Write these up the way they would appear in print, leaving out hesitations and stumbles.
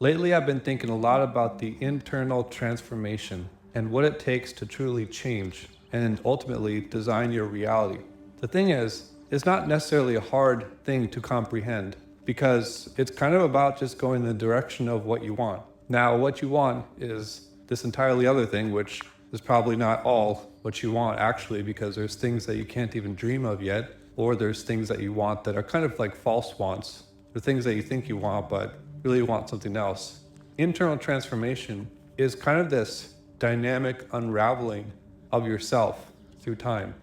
Lately, I've been thinking a lot about the internal transformation and what it takes to truly change and ultimately design your reality. The thing is, it's not necessarily a hard thing to comprehend because it's kind of about just going in the direction of what you want. Now, what you want is this entirely other thing, which is probably not all what you want actually, because there's things that you can't even dream of yet, or there's things that you want that are kind of like false wants, or things that you think you want, but really want something else. Internal transformation is kind of this dynamic unraveling of yourself through time.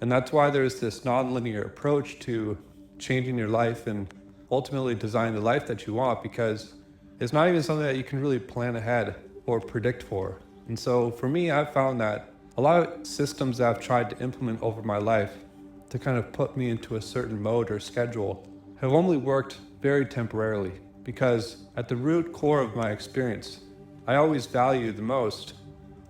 And that's why there's this nonlinear approach to changing your life and ultimately designing the life that you want, because it's not even something that you can really plan ahead or predict for. And so for me, I've found that a lot of systems that I've tried to implement over my life to kind of put me into a certain mode or schedule have only worked very temporarily, because at the root core of my experience, I always value the most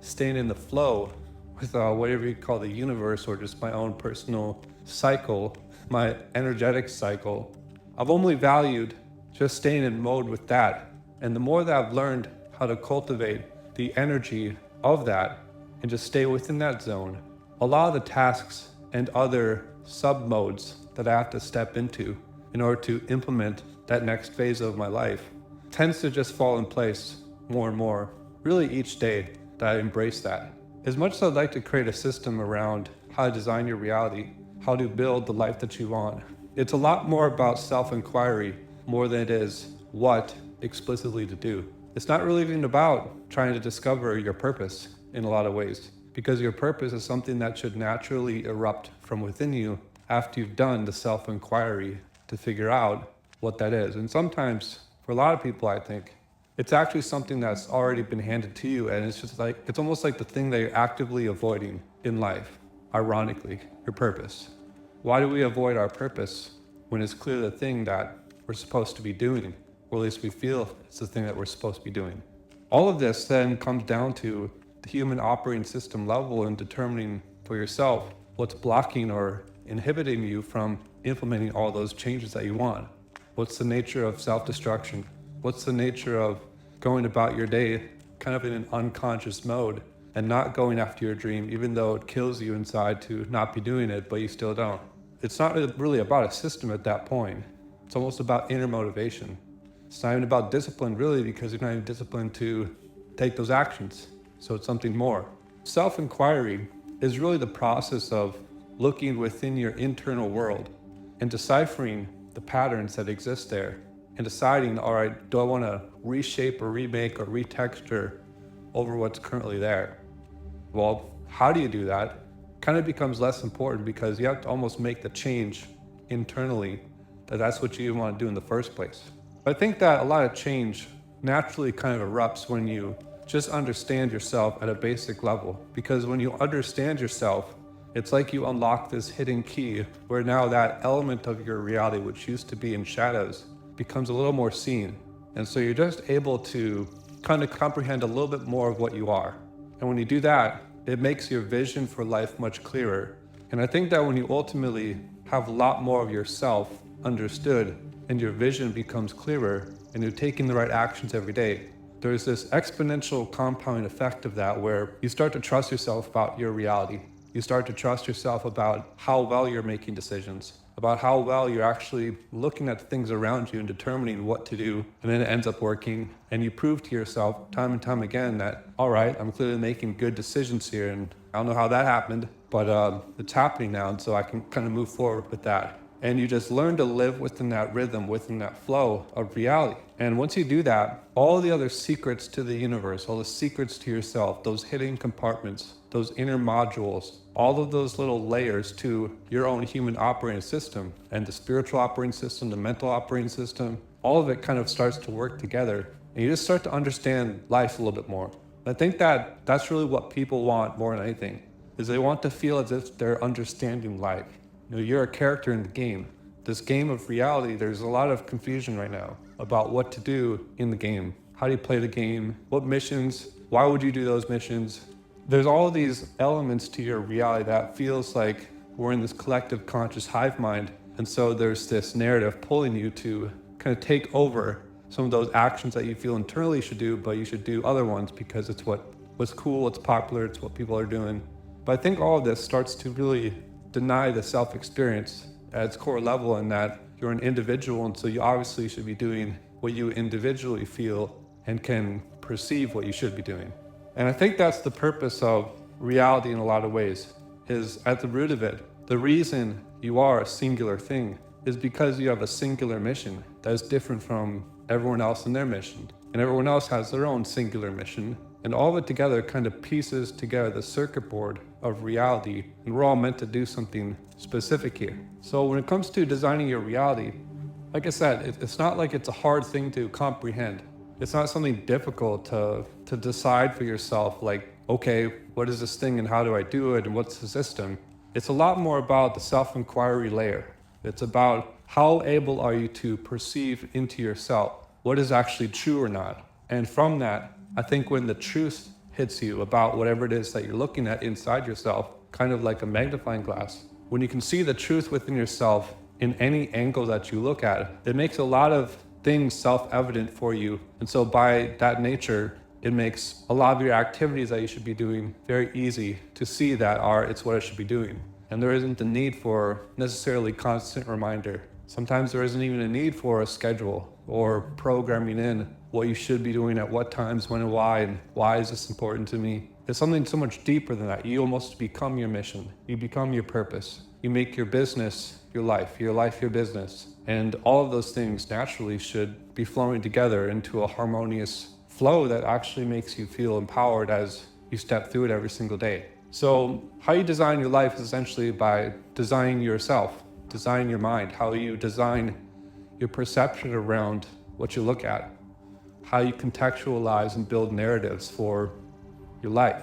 staying in the flow with whatever you call the universe, or just my own personal cycle, my energetic cycle. I've only valued just staying in mode with that. And the more that I've learned how to cultivate the energy of that and just stay within that zone, a lot of the tasks and other sub modes that I have to step into in order to implement that next phase of my life tends to just fall in place more and more, really each day that I embrace that. As much as I'd like to create a system around how to design your reality, how to build the life that you want, it's a lot more about self-inquiry more than it is what explicitly to do. It's not really even about trying to discover your purpose in a lot of ways, because your purpose is something that should naturally erupt from within you after you've done the self-inquiry to figure out what that is. And sometimes, for a lot of people, I think, it's actually something that's already been handed to you, and it's just like, it's almost like the thing that you're actively avoiding in life, ironically, your purpose. Why do we avoid our purpose when it's clearly the thing that we're supposed to be doing, or at least we feel it's the thing that we're supposed to be doing? All of this then comes down to the human operating system level and determining for yourself what's blocking or inhibiting you from implementing all those changes that you want. What's the nature of self-destruction? What's the nature of going about your day kind of in an unconscious mode and not going after your dream, even though it kills you inside to not be doing it, but you still don't? It's not really about a system at that point. It's almost about inner motivation. It's not even about discipline, really, because you're not even disciplined to take those actions. So it's something more. Self-inquiry is really the process of looking within your internal world and deciphering the patterns that exist there and deciding, all right, do I want to reshape or remake or retexture over what's currently there? Well, how do you do that? Kind of becomes less important, because you have to almost make the change internally that's what you want to do in the first place. I think that a lot of change naturally kind of erupts when you just understand yourself at a basic level, because when you understand yourself, it's like you unlock this hidden key where now that element of your reality, which used to be in shadows, becomes a little more seen. And so you're just able to kind of comprehend a little bit more of what you are. And when you do that, it makes your vision for life much clearer. And I think that when you ultimately have a lot more of yourself understood and your vision becomes clearer and you're taking the right actions every day, there's this exponential compounding effect of that, where you start to trust yourself about your reality. You start to trust yourself about how well you're making decisions, about how well you're actually looking at the things around you and determining what to do, and then it ends up working, and you prove to yourself time and time again that, all right, I'm clearly making good decisions here, and I don't know how that happened, but it's happening now, and so I can kind of move forward with that. And you just learn to live within that rhythm, within that flow of reality. And once you do that, all the other secrets to the universe, all the secrets to yourself, those hidden compartments, those inner modules, all of those little layers to your own human operating system, and the spiritual operating system, the mental operating system, all of it kind of starts to work together. And you just start to understand life a little bit more. I think that that's really what people want more than anything, is they want to feel as if they're understanding life. You know, you're a character in the game. This game of reality, there's a lot of confusion right now about what to do in the game. How do you play the game? What missions? Why would you do those missions? There's all of these elements to your reality that feels like we're in this collective conscious hive mind. And so there's this narrative pulling you to kind of take over some of those actions that you feel internally you should do, but you should do other ones because it's what's cool, it's popular, it's what people are doing. But I think all of this starts to really deny the self-experience at its core level, in that you're an individual, and so you obviously should be doing what you individually feel and can perceive what you should be doing. And I think that's the purpose of reality in a lot of ways, is at the root of it. The reason you are a singular thing is because you have a singular mission that is different from everyone else in their mission. And everyone else has their own singular mission. And all of it together kind of pieces together the circuit board of reality. And we're all meant to do something specific here. So when it comes to designing your reality, like I said, it's not like it's a hard thing to comprehend. It's not something difficult to decide for yourself, like, okay, what is this thing and how do I do it and what's the system? It's a lot more about the self-inquiry layer. It's about how able are you to perceive into yourself what is actually true or not. And from that, I think when the truth hits you about whatever it is that you're looking at inside yourself, kind of like a magnifying glass, when you can see the truth within yourself in any angle that you look at, it makes a lot of things self-evident for you. And so by that nature, it makes a lot of your activities that you should be doing very easy to see that it's what I should be doing. And there isn't the need for necessarily constant reminder. Sometimes there isn't even a need for a schedule or programming in what you should be doing at what times, when and why is this important to me. It's something so much deeper than that. You almost become your mission. You become your purpose. You make your business your life your business. And all of those things naturally should be flowing together into a harmonious flow that actually makes you feel empowered as you step through it every single day. So how you design your life is essentially by designing yourself, designing your mind, how you design your perception around what you look at, how you contextualize and build narratives for your life.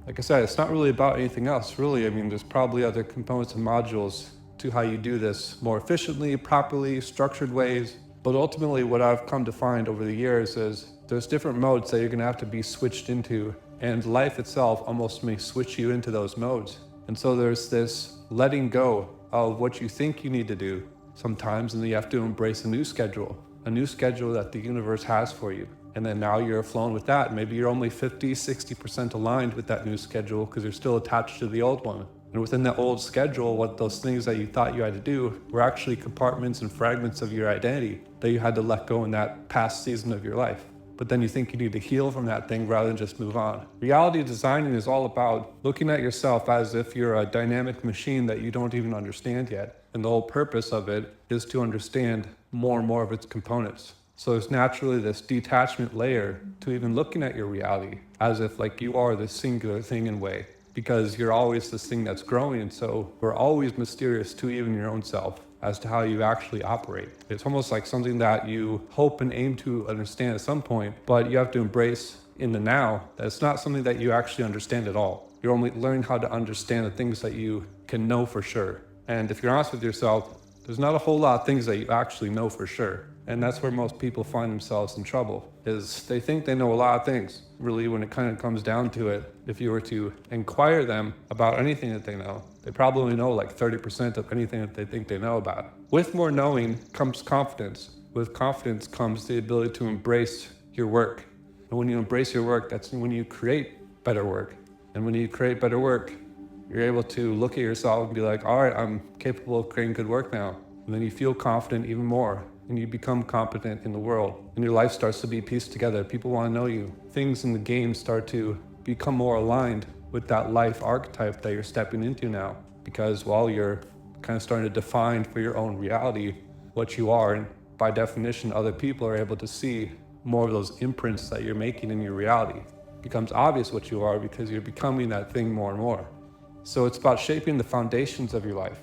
Like I said, it's not really about anything else, really. I mean, there's probably other components and modules to how you do this more efficiently, properly, structured ways. But ultimately, what I've come to find over the years is there's different modes that you're gonna have to be switched into, and life itself almost may switch you into those modes. And so there's this letting go of what you think you need to do sometimes, and then you have to embrace a new schedule that the universe has for you. And then now you're flowing with that. Maybe you're only 50, 60% aligned with that new schedule because you're still attached to the old one. And within that old schedule, what those things that you thought you had to do were actually compartments and fragments of your identity that you had to let go in that past season of your life. But then you think you need to heal from that thing rather than just move on. Reality designing is all about looking at yourself as if you're a dynamic machine that you don't even understand yet. And the whole purpose of it is to understand more and more of its components. So there's naturally this detachment layer to even looking at your reality as if like you are this singular thing in a way, because you're always this thing that's growing. And so we're always mysterious to even your own self as to how you actually operate. It's almost like something that you hope and aim to understand at some point, but you have to embrace in the now that it's not something that you actually understand at all. You're only learning how to understand the things that you can know for sure. And if you're honest with yourself, there's not a whole lot of things that you actually know for sure. And that's where most people find themselves in trouble, is they think they know a lot of things. Really, when it kind of comes down to it, if you were to inquire them about anything that they know, they probably know like 30% of anything that they think they know about. With more knowing comes confidence. With confidence comes the ability to embrace your work. And when you embrace your work, that's when you create better work. And when you create better work, you're able to look at yourself and be like, all right, I'm capable of creating good work now. And then you feel confident even more. And you become competent in the world, and your life starts to be pieced together. People want to know you. Things in the game start to become more aligned with that life archetype that you're stepping into now, because while you're kind of starting to define for your own reality what you are, and by definition, other people are able to see more of those imprints that you're making in your reality. It becomes obvious what you are because you're becoming that thing more and more. So it's about shaping the foundations of your life.